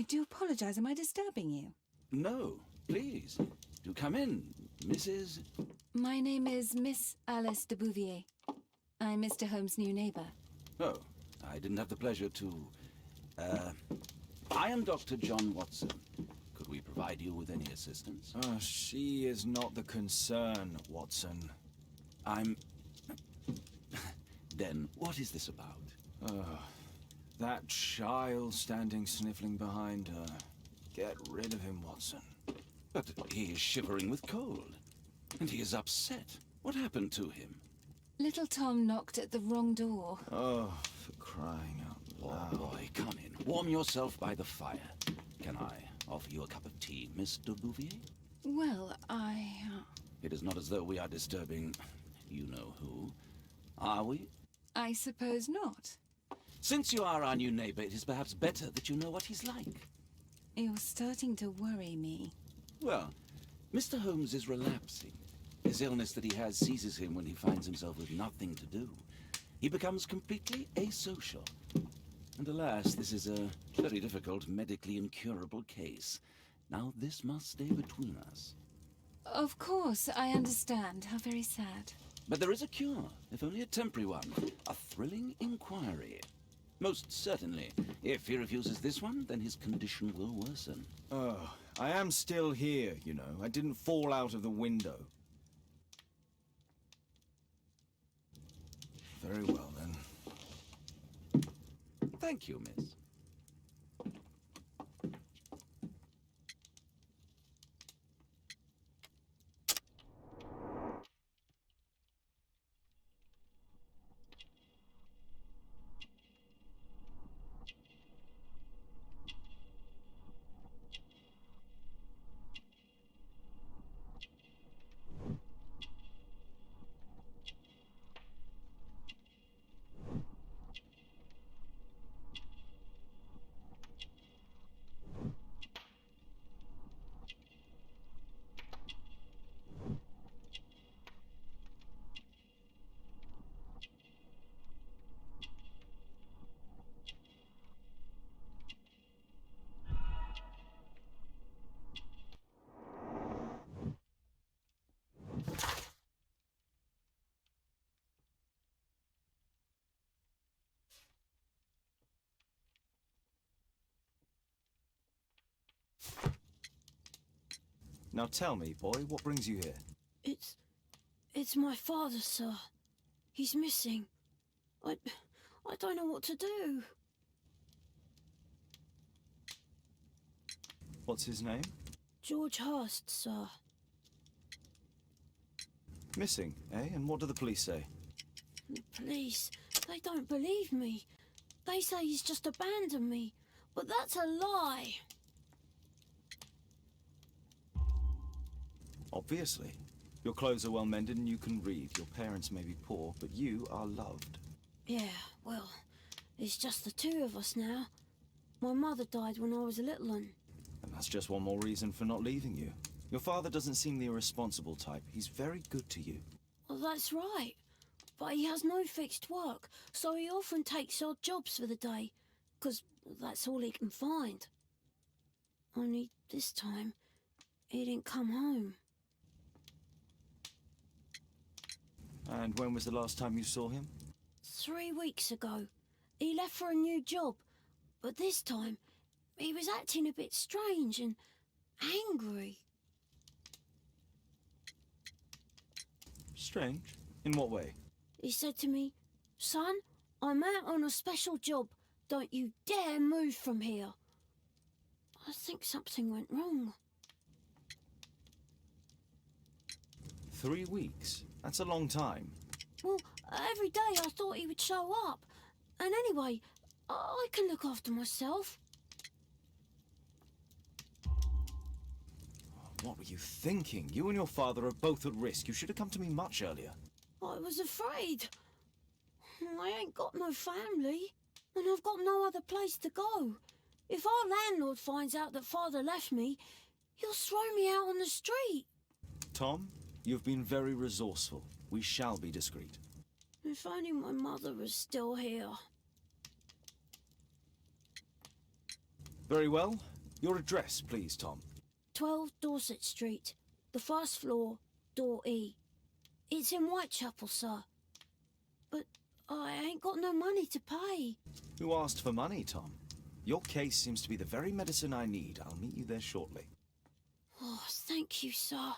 I do apologize. Am I disturbing you? No, please. Do come in, Mrs. My name is Miss Alice de Bouvier. I'm Mr. Holmes' new neighbor. Oh, I didn't have the pleasure to... I am Dr. John Watson. Could we provide you with any assistance? She is not the concern, Watson. I'm... Then, what is this about? That child standing sniffling behind her. Get rid of him, Watson. But he is shivering with cold. And he is upset. What happened to him? Little Tom knocked at the wrong door. Oh, for crying out loud. Oh, boy, come in. Warm yourself by the fire. Can I offer you a cup of tea, Miss de Bouvier? Well, It is not as though we are disturbing you-know-who, are we? I suppose not. Since you are our new neighbor, it is perhaps better that you know what he's like. You're starting to worry me. Well, Mr. Holmes is relapsing. His illness that he has seizes him when he finds himself with nothing to do. He becomes completely asocial. And alas, this is a very difficult, medically incurable case. Now this must stay between us. Of course, I understand. How very sad. But there is a cure, if only a temporary one. A thrilling inquiry. Most certainly. If he refuses this one, then his condition will worsen. Oh, I am still here, you know. I didn't fall out of the window. Very well, then. Thank you, miss. Now tell me, boy, what brings you here? It's my father, sir. He's missing. I don't know what to do. What's his name? George Hurst, sir. Missing, eh? And what do the police say? The police, they don't believe me. They say he's just abandoned me. But that's a lie. Obviously. Your clothes are well mended and you can read. Your parents may be poor, but you are loved. Yeah, well, it's just the two of us now. My mother died when I was a little one. And that's just one more reason for not leaving you. Your father doesn't seem the irresponsible type. He's very good to you. Well, that's right. But he has no fixed work, so he often takes odd jobs for the day, 'cause that's all he can find. Only this time, he didn't come home. And when was the last time you saw him? 3 weeks ago. He left for a new job, but this time, he was acting a bit strange and angry. Strange? In what way? He said to me, "Son, I'm out on a special job. Don't you dare move from here." I think something went wrong. 3 weeks? That's a long time. Well, every day I thought he would show up. And anyway, I can look after myself. What were you thinking? You and your father are both at risk. You should have come to me much earlier. I was afraid. I ain't got no family, and I've got no other place to go. If our landlord finds out that father left me, he'll throw me out on the street. Tom, you've been very resourceful. We shall be discreet. If only my mother was still here. Very well. Your address, please, Tom. 12 Dorset Street, the first floor, door E. It's in Whitechapel, sir. But I ain't got no money to pay. Who asked for money, Tom? Your case seems to be the very medicine I need. I'll meet you there shortly. Oh, thank you, sir.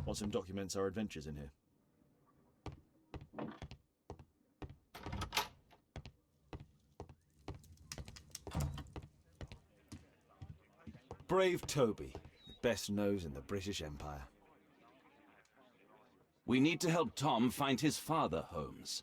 Want some documents our adventures in here? Brave Toby, the best nose in the British Empire. We need to help Tom find his father, Holmes.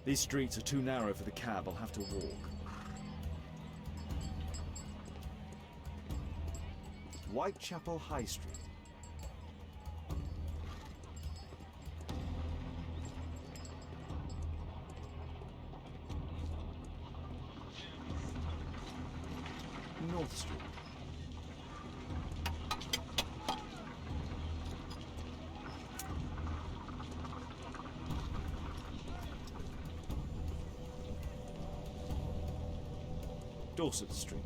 These streets are too narrow for the cab. I'll have to walk. Whitechapel High Street. North Street. Dorset Street.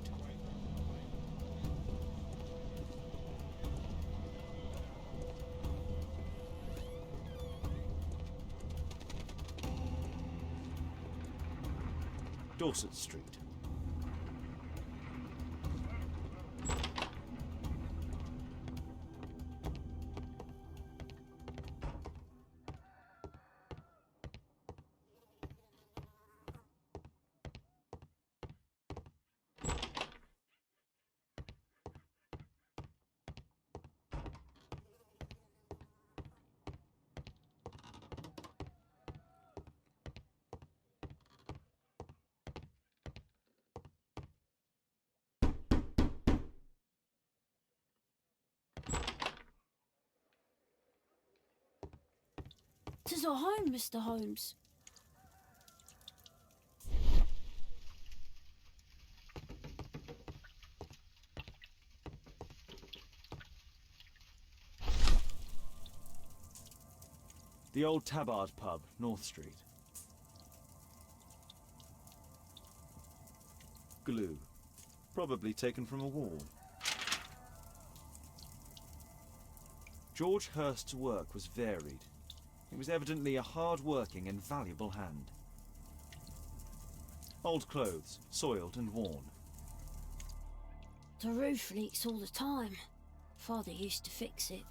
Dorset Street. Tis our home, Mr. Holmes. The old Tabard pub, North Street. Glue. Probably taken from a wall. George Hurst's work was varied. He was evidently a hard-working and valuable hand. Old clothes, soiled and worn. The roof leaks all the time. Father used to fix it.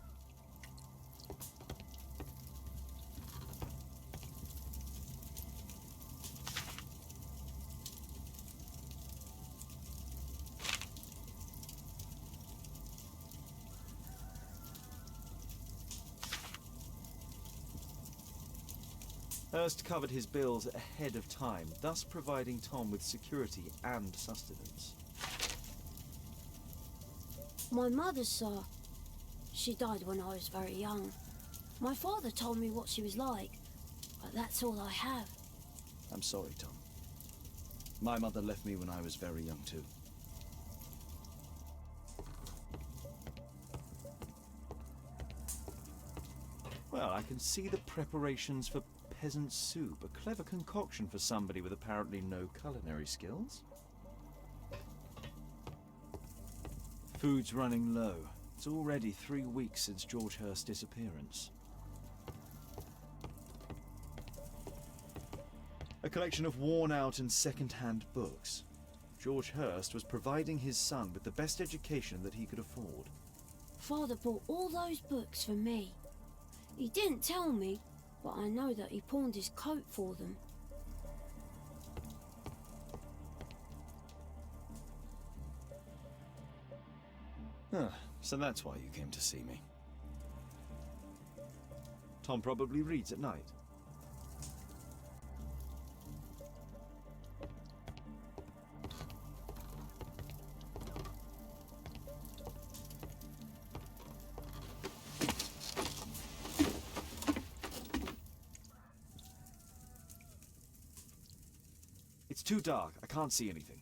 Hurst covered his bills ahead of time, thus providing Tom with security and sustenance. My mother, sir. She died when I was very young. My father told me what she was like, but that's all I have. I'm sorry, Tom. My mother left me when I was very young, too. Well, I can see the preparations for peasant soup. A clever concoction for somebody with apparently no culinary skills. Food's running low. It's already 3 weeks since George Hurst's disappearance. A collection of worn-out and second-hand books. George Hurst was providing his son with the best education that he could afford. Father bought all those books for me. He didn't tell me, but I know that he pawned his coat for them. Huh, so that's why you came to see me. Tom probably reads at night. It's too dark. I can't see anything.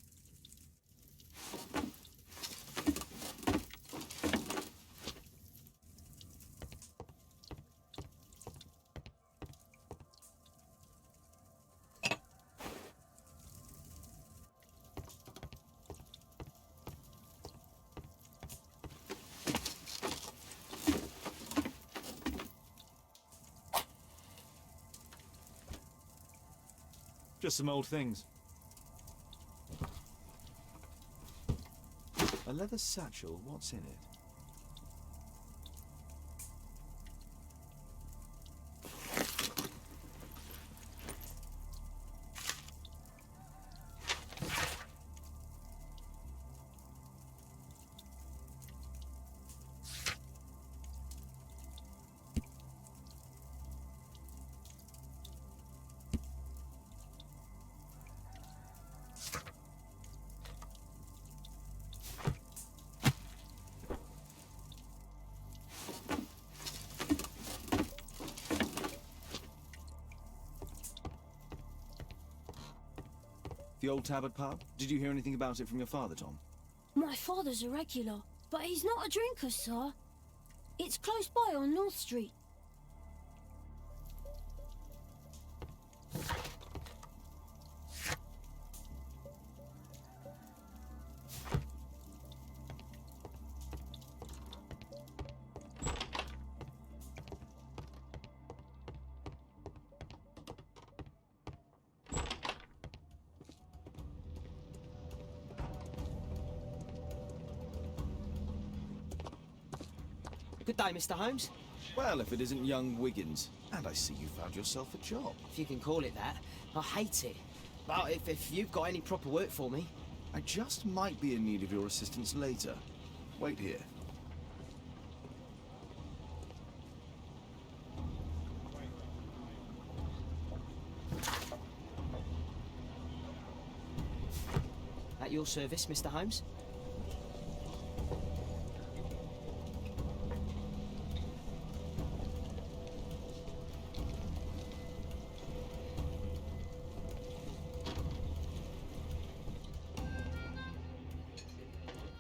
Just some old things. A leather satchel, what's in it? The old Tabard pub? Did you hear anything about it from your father, Tom? My father's a regular, but he's not a drinker, sir. It's close by on North Street. Good day, Mr. Holmes. Well, if it isn't young Wiggins. And I see you found yourself a job. If you can call it that. I hate it. But if you've got any proper work for me... I just might be in need of your assistance later. Wait here. At your service, Mr. Holmes.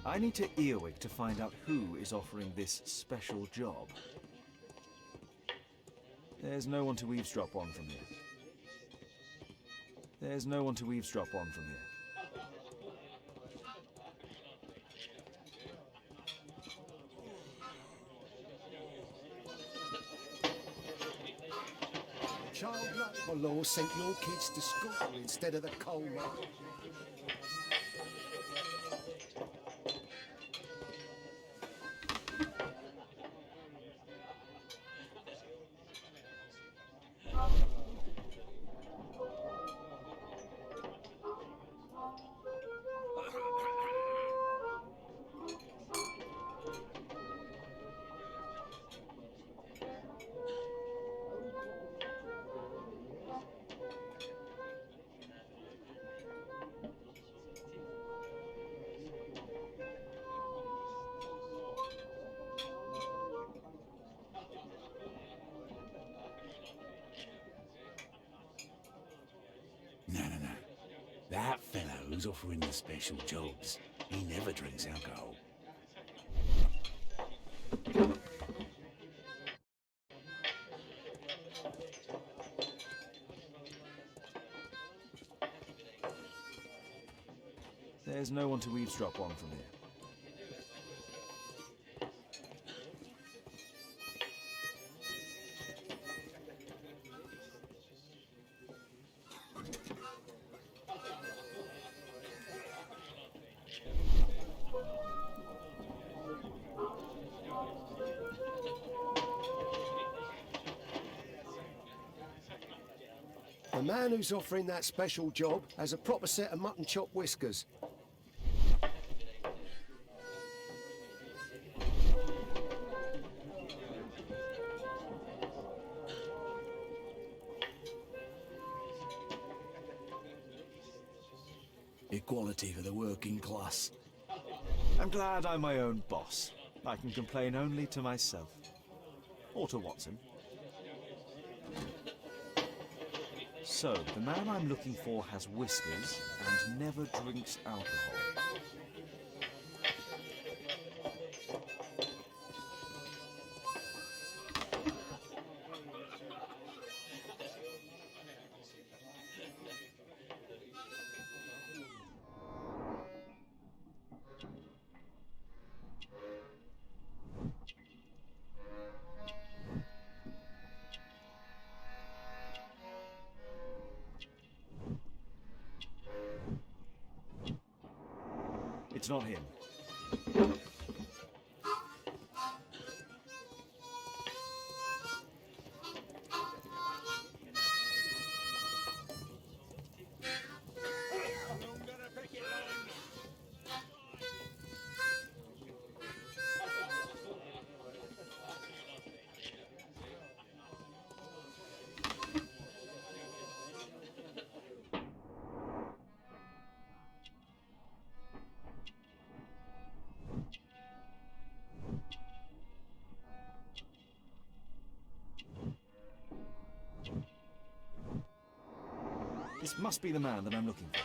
I need to earwig to find out who is offering this special job. There's no one to eavesdrop on from here. There's no one to eavesdrop on from here. Childlike law sent your kids to school instead of the coal mine. That fellow who's offering the special jobs, he never drinks alcohol. There's no one to eavesdrop on from here. The man who's offering that special job has a proper set of mutton chop whiskers. Equality for the working class. I'm glad I'm my own boss. I can complain only to myself. Or to Watson. So, the man I'm looking for has whiskers and never drinks alcohol. It's not him. This must be the man that I'm looking for.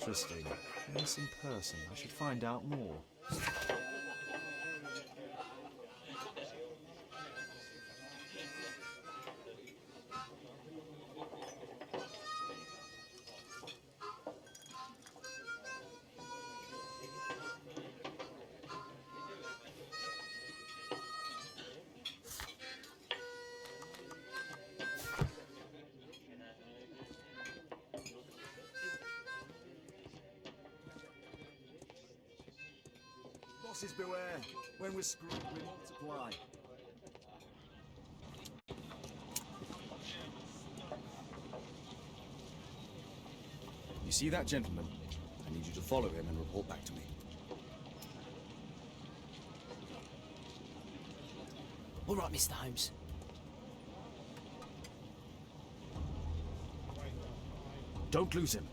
Interesting. A missing person. I should find out more. Bosses beware. When we're screwed, we multiply. You see that gentleman? I need you to follow him and report back to me. All right, Mr. Holmes. Don't lose him.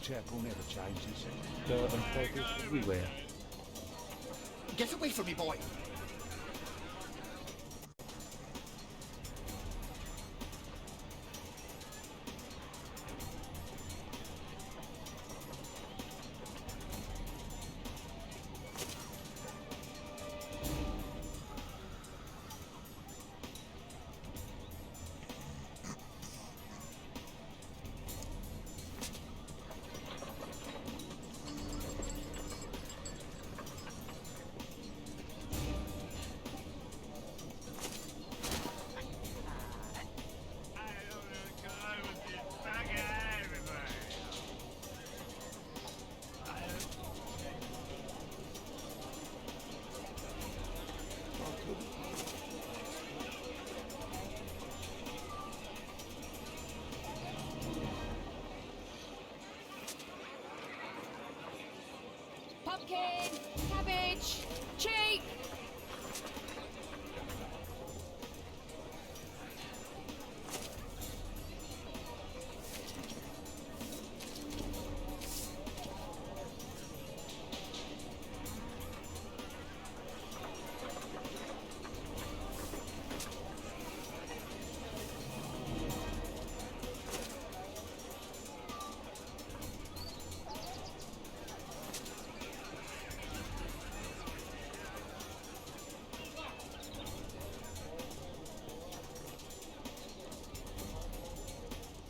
Whitechapel never changes. Dirt and feathers everywhere. Get away from me, boy! Pumpkin, cabbage, cheap.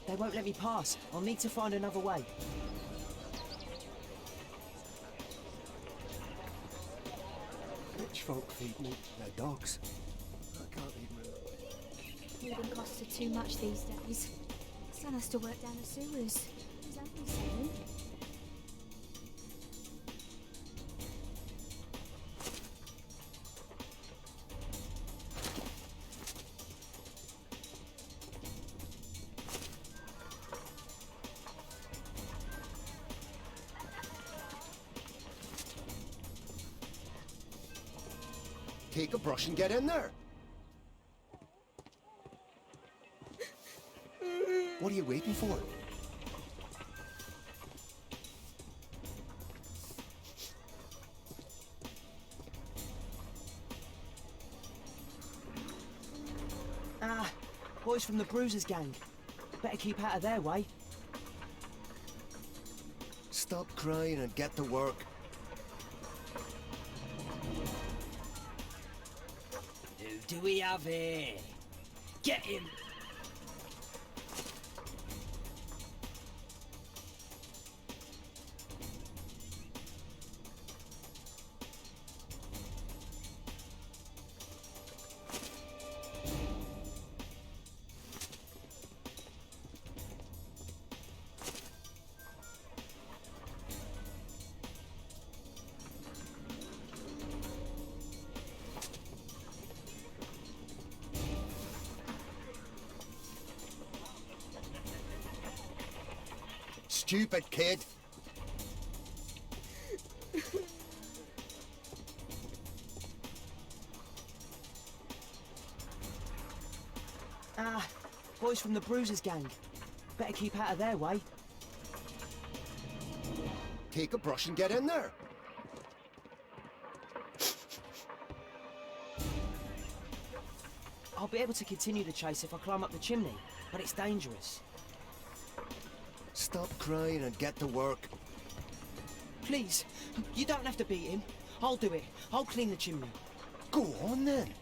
They won't let me pass. I'll need to find another way. Rich folk feed me their dogs. I can't even remember. Living costs are too much these days. Son has to work down the sewers. He's only 7. Take a brush and get in there. What are you waiting for? Ah, boys from the Bruisers gang. Better keep out of their way. Stop crying and get to work. Who do we have here? Get him! Stupid kid. Ah, boys from the Bruisers gang. Better keep out of their way. Take a brush and get in there. I'll be able to continue the chase if I climb up the chimney, but it's dangerous. Stop crying and get to work. Please, you don't have to beat him. I'll do it. I'll clean the chimney. Go on then.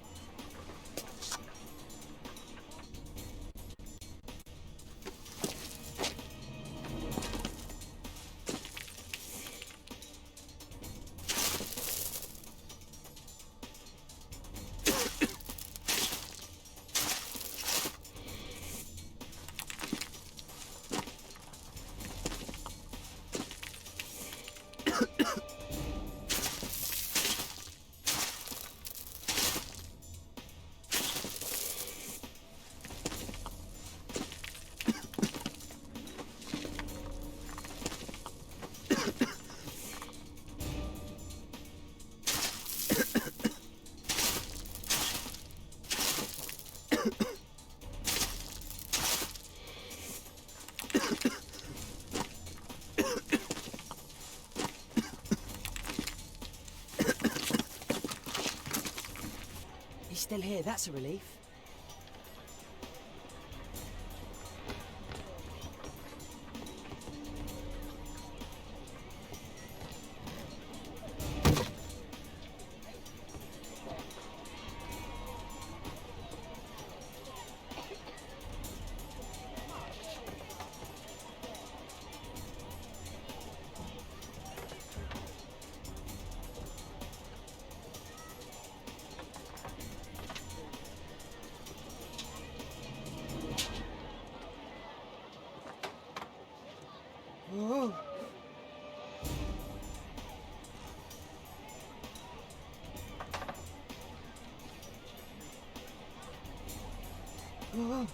still here, that's a relief. Oh. Oh.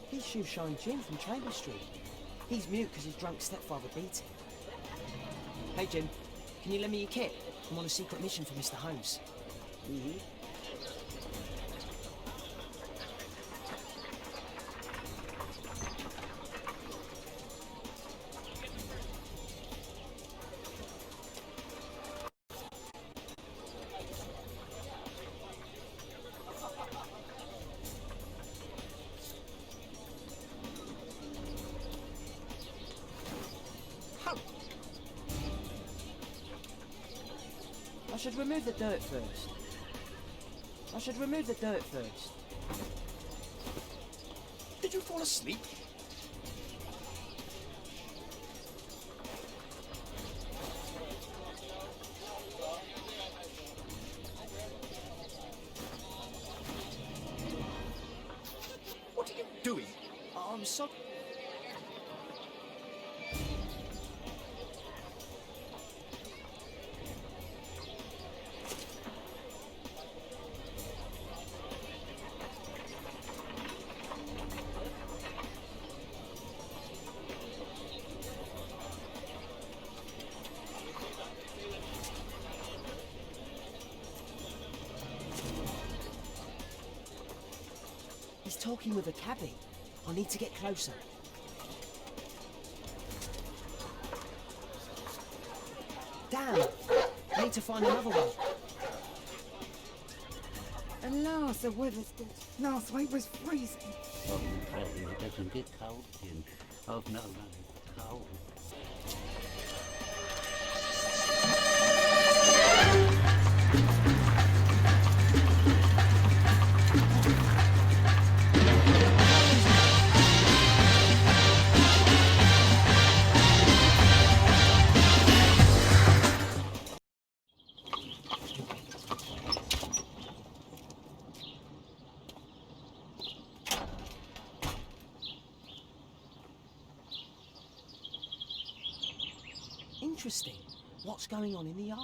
He's Shoeshine Jim from Chamber Street. He's mute because his drunk stepfather beat him. Hey Jim, can you lend me your kit? I'm on a secret mission for Mr. Holmes. I should remove the dirt first. Did you fall asleep? What are you doing? I'm sorry. He's talking with a cabbie. I need to get closer. Damn! I need to find another one. At last the weather's good. Last week was freezing. Oh, it doesn't get cold in. Oh, no, it's cold. Interesting. What's going on in the yard?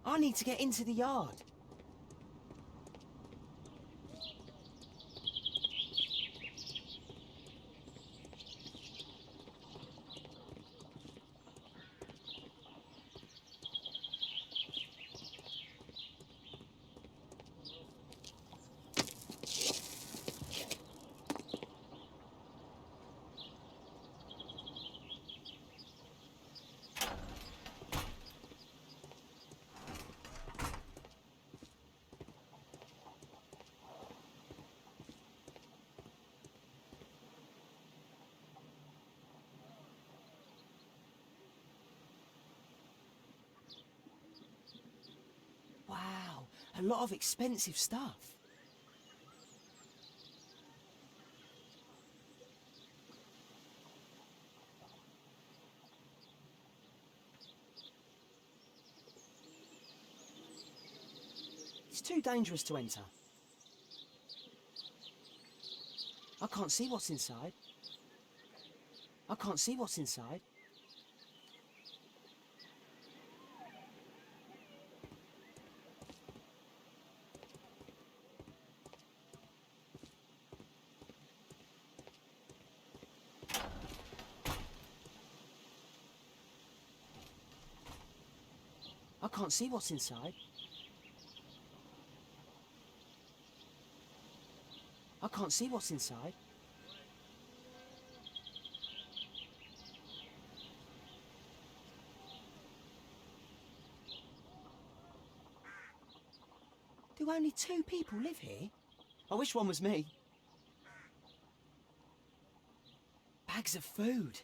I need to get into the yard. Wow, a lot of expensive stuff. It's too dangerous to enter. I can't see what's inside. I can't see what's inside. I can't see what's inside. I can't see what's inside. Do only 2 people live here? I wish one was me. Bags of food.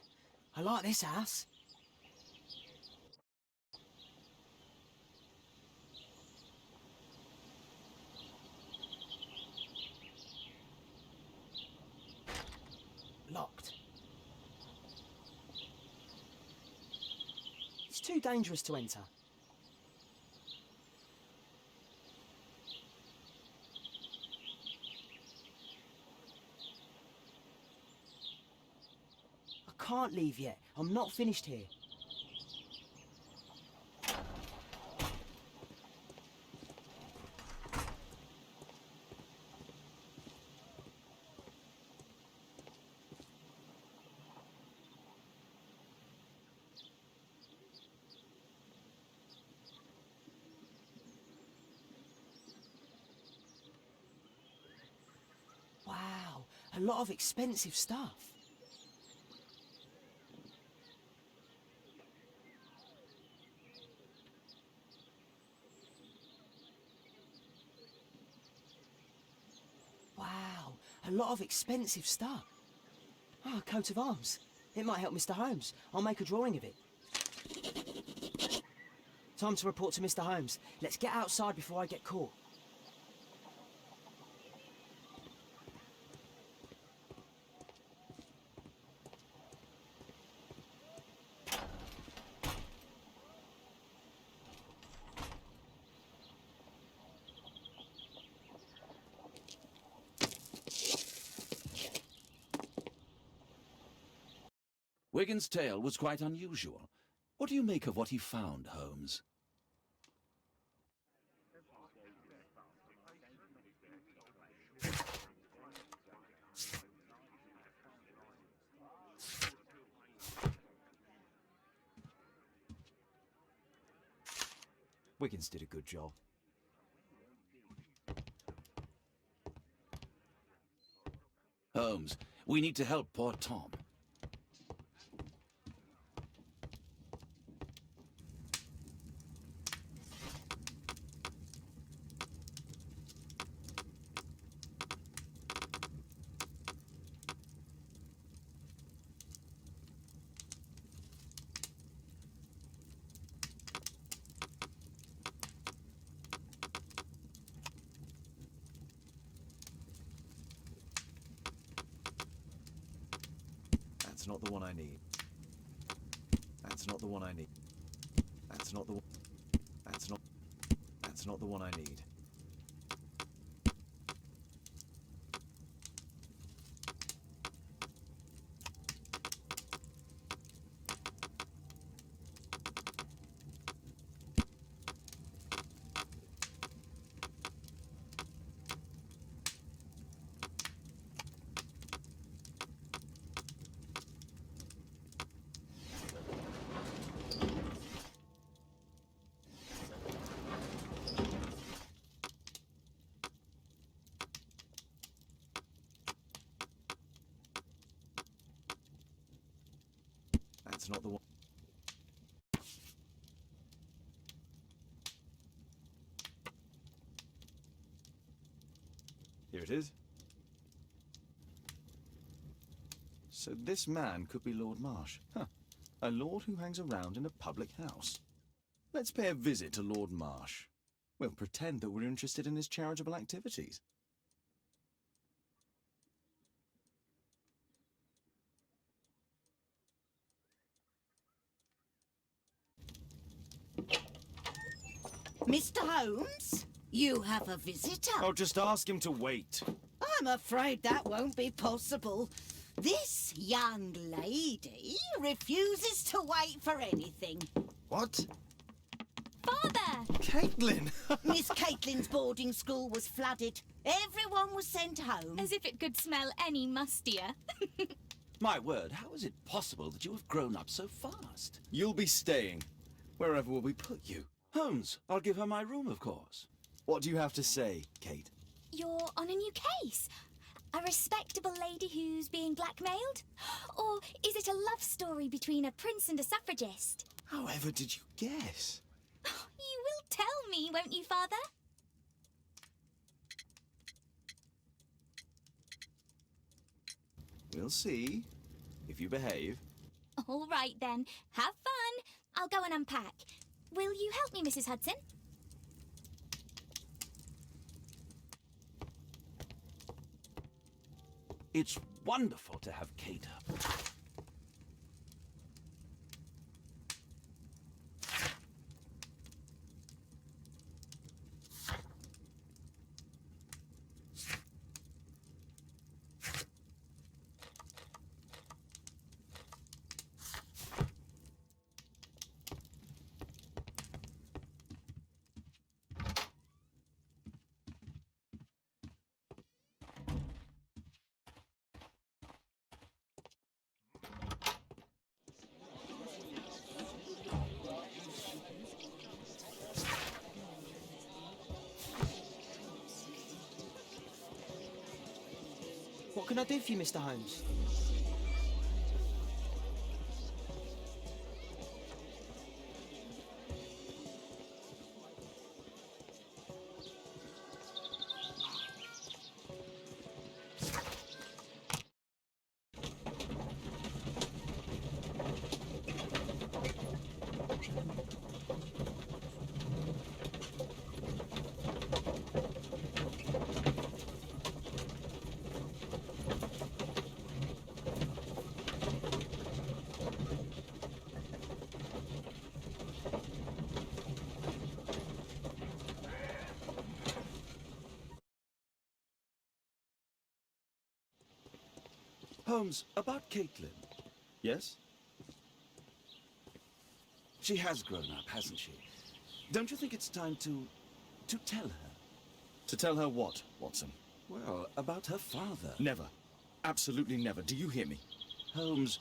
I like this house. Locked. It's too dangerous to enter. I can't leave yet. I'm not finished here. Wow, a lot of expensive stuff. Wow, a lot of expensive stuff. Ah, a coat of arms. It might help Mr. Holmes. I'll make a drawing of it. Time to report to Mr. Holmes. Let's get outside before I get caught. Wigan's tale was quite unusual. What do you make of what he found, Holmes? Wiggins did a good job. Holmes, we need to help poor Tom. That's not the one I need. That's not the one I need. That's not the one. That's not the one I need. That's not the one. Here it is. So this man could be Lord Marsh. Huh. A lord who hangs around in a public house. Let's pay a visit to Lord Marsh. We'll pretend that we're interested in his charitable activities. Mr. Holmes, you have a visitor. Oh, just ask him to wait. I'm afraid that won't be possible. This young lady refuses to wait for anything. What? Father! Caitlin! Miss Caitlin's boarding school was flooded. Everyone was sent home. As if it could smell any mustier. My word, how is it possible that you have grown up so fast? You'll be staying. Wherever will we put you? Holmes, I'll give her my room, of course. What do you have to say, Kate? You're on a new case. A respectable lady who's being blackmailed? Or is it a love story between a prince and a suffragist? However did you guess? You will tell me, won't you, Father? We'll see, if you behave. All right, then. Have fun. I'll go and unpack. Will you help me, Mrs. Hudson? It's wonderful to have Kate up. What can I do for you, Mr. Holmes? Holmes, about Caitlin. Yes? She has grown up, hasn't she? Don't you think it's time to tell her? To tell her what, Watson? Well, about her father. Never. Absolutely never. Do you hear me? Holmes,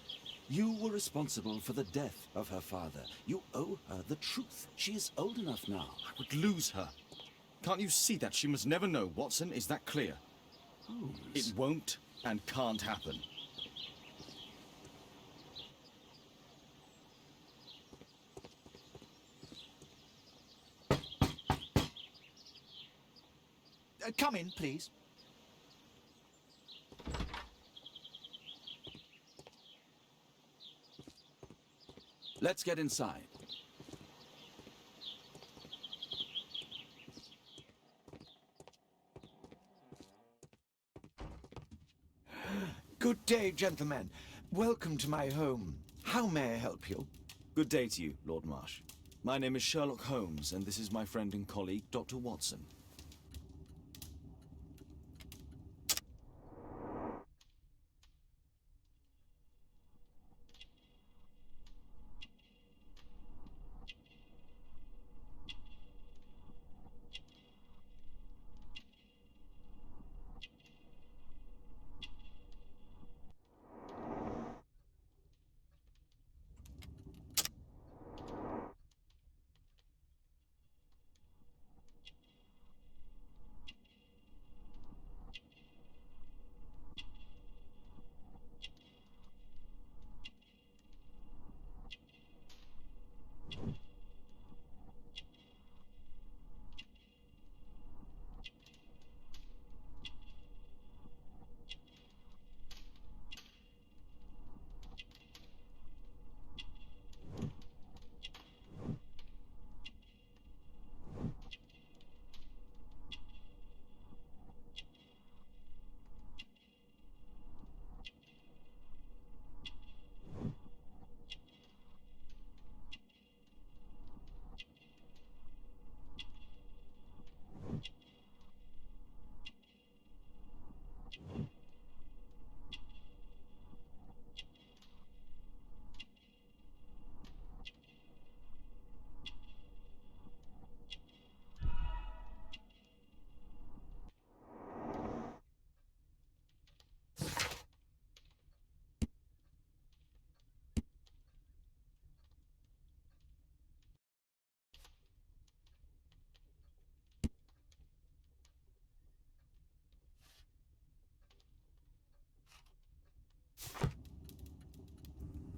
you were responsible for the death of her father. You owe her the truth. She is old enough now. I would lose her. Can't you see that? She must never know, Watson. Is that clear? Holmes. It won't and can't happen. Come in, please. Let's get inside. Good day, gentlemen. Welcome to my home. How may I help you? Good day to you, Lord Marsh. My name is Sherlock Holmes, and this is my friend and colleague, Dr. Watson.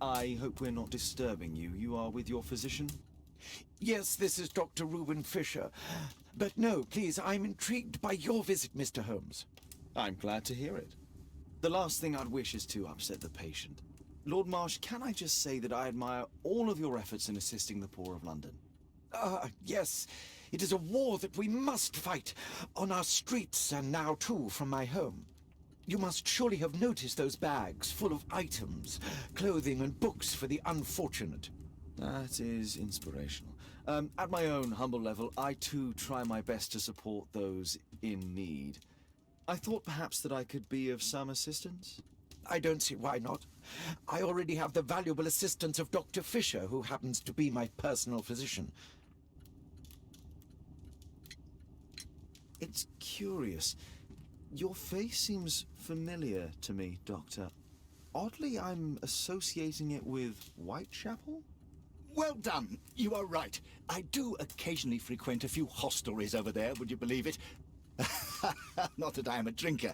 I hope we're not disturbing you. You are with your physician? Yes, this is Dr. Reuben Fisher. But no, please, I'm intrigued by your visit, Mr. Holmes. I'm glad to hear it. The last thing I'd wish is to upset the patient. Lord Marsh, can I just say that I admire all of your efforts in assisting the poor of London? Yes. It is a war that we must fight, on our streets and now, too, from my home. You must surely have noticed those bags full of items, clothing and books for the unfortunate. That is inspirational. At my own humble level, I too try my best to support those in need. I thought perhaps that I could be of some assistance. I don't see why not. I already have the valuable assistance of Dr. Fisher, who happens to be my personal physician. It's curious. Your face seems familiar to me, Doctor. Oddly, I'm associating it with Whitechapel? Well done. You are right. I do occasionally frequent a few hostelries over there, would you believe it? Not that I am a drinker.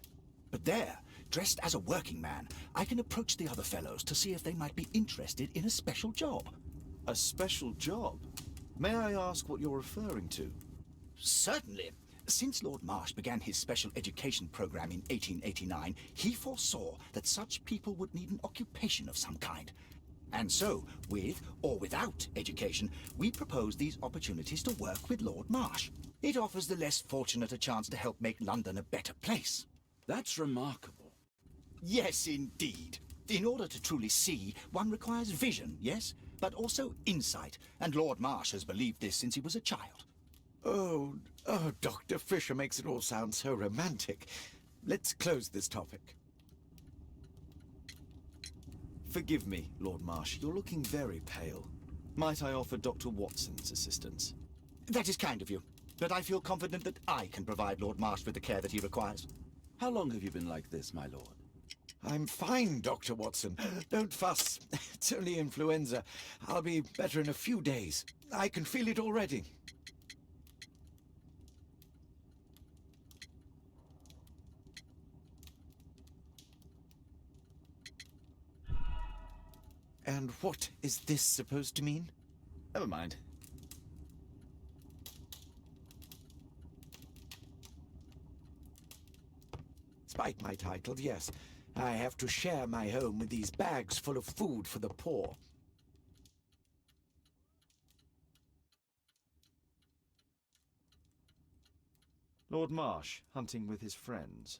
But there, dressed as a working man, I can approach the other fellows to see if they might be interested in a special job. A special job? May I ask what you're referring to? Certainly. Since Lord Marsh began his special education program in 1889, he foresaw that such people would need an occupation of some kind. And so, with or without education, we propose these opportunities to work with Lord Marsh. It offers the less fortunate a chance to help make London a better place. That's remarkable. Yes, indeed. In order to truly see, one requires vision, yes, but also insight, and Lord Marsh has believed this since he was a child. Oh, Dr. Fisher makes it all sound so romantic. Let's close this topic. Forgive me, Lord Marsh. You're looking very pale. Might I offer Dr. Watson's assistance? That is kind of you, but I feel confident that I can provide Lord Marsh with the care that he requires. How long have you been like this, my lord? I'm fine, Dr. Watson. Don't fuss. It's only influenza. I'll be better in a few days. I can feel it already. And what is this supposed to mean? Never mind. Despite my title, yes, I have to share my home with these bags full of food for the poor. Lord Marsh, hunting with his friends.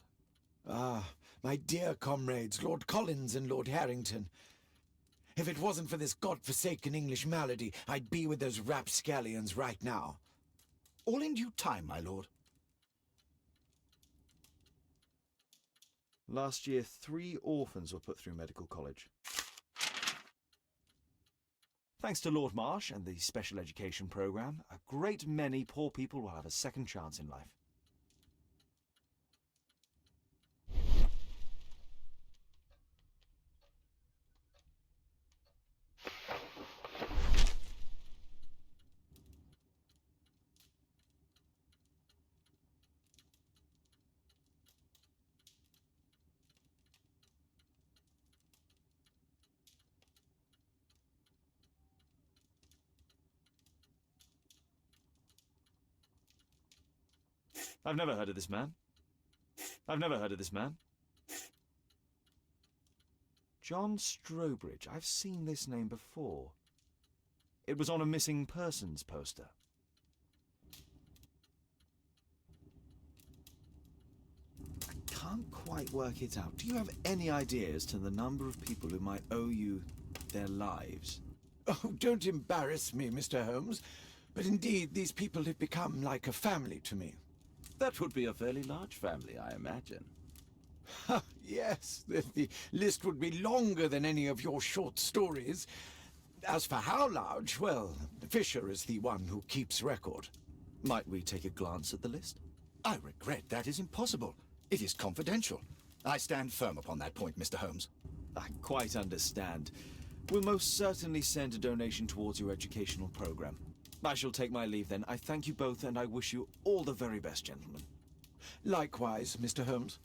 Ah, my dear comrades, Lord Collins and Lord Harrington. If it wasn't for this godforsaken English malady, I'd be with those rapscallions right now. All in due time, my lord. Last year, 3 orphans were put through medical college. Thanks to Lord Marsh and the special education programme, a great many poor people will have a second chance in life. I've never heard of this man. I've never heard of this man. John Strobridge. I've seen this name before. It was on a missing persons poster. I can't quite work it out. Do you have any idea as to the number of people who might owe you their lives? Oh, don't embarrass me, Mr. Holmes. But indeed, these people have become like a family to me. That would be a fairly large family, I imagine. Yes, the list would be longer than any of your short stories. As for how large, well, Fisher is the one who keeps record. Might we take a glance at the list? I regret that is impossible. It is confidential. I stand firm upon that point, Mr. Holmes. I quite understand. We'll most certainly send a donation towards your educational program. I shall take my leave then. I thank you both and I wish you all the very best, gentlemen. Likewise, Mr. Holmes.